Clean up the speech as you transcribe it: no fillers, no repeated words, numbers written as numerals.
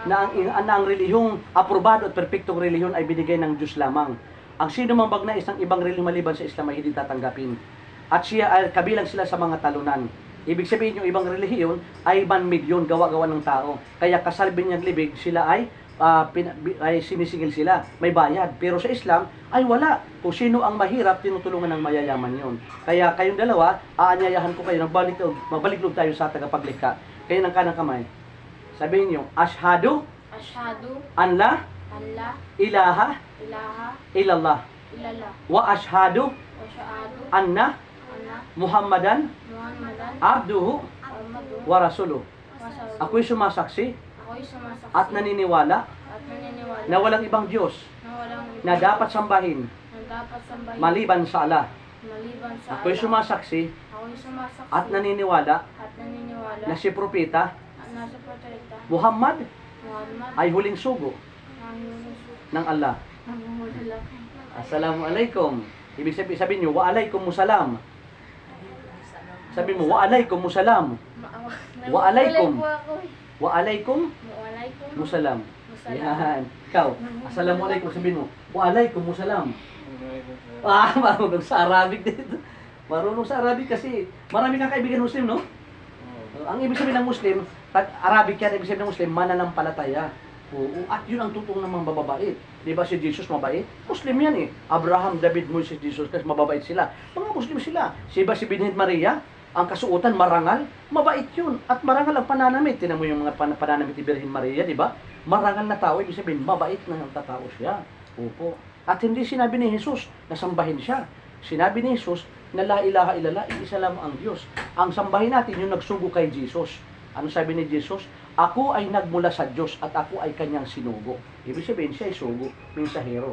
na ang relihiyong aprobado at perpektong relihiyon ay binigay ng Diyos lamang. Ang sino mang bagnais ng ibang relihiyon maliban sa Islam ay hindi tatanggapin. At siya ay kabilang sila sa mga talunan. Ibig sabihin yung ibang relihiyon ay man-made yun, gawa-gawa ng tao. Kaya kasalbi niyang libig, sila ay sinisigil sila, may bayad. Pero sa Islam ay wala. Kung sino ang mahirap, tinutulungan ng mayayaman yon. Kaya kayong dalawa, aanyayahan ko kayo, magbaliklog tayo sa tagapaglikha. Kayo ng kanang kamay. Sabihin niyo, Ashhadu an la ilaha illallah wa ashhadu anna Muhammadan abduhu wa rasuluh. Ako'y sumasaksi at naniniwala na walang ibang Diyos na dapat sambahin maliban sa Allah. Ako'y sumasaksi at naniniwala na si Propeta Muhammad ay huling sugo ng Allah. Assalamualaikum. Ibig sabihin nyo, wa alaikumussalam. Sabi mo, wa alaikumussalam. Wa alaikum. Wa alaikum musalam. Yan. Ikaw, assalamualaikum. Sabihin mo, wa alaikumussalam. Marunong sa Arabic dito. Marunong sa Arabic kasi marami kang kaibigan Muslim, no? Ang ibig sabihin ng Muslim, pag Arabic yan, ibig sabihin ng Muslim, mananampalataya. Oo, at yun ang tutong ng mga mababait. Di ba si Jesus mabait? Muslim yan eh. Abraham, David, Moses, Jesus, kasi mababait sila. Mga Muslim sila. Si Binhid Maria, ang kasuotan marangal, mabait yun. At marangal ang pananamit. Tinan mo yung mga pananamit ni Birhen Maria, di ba? Marangal na tao, ibig sabihin, mabait na tao siya. Opo. At hindi sinabi ni Jesus na sambahin siya. Sinabi ni Jesus na la ilaha illallah, iisa lamang ang Diyos. Ang sambahin natin yung nagsugo kay Jesus. Ano sabi ni Jesus? Ako ay nagmula sa Diyos at ako ay kanyang sinugo. Ibig sabihin siya ay sugo, mensahero.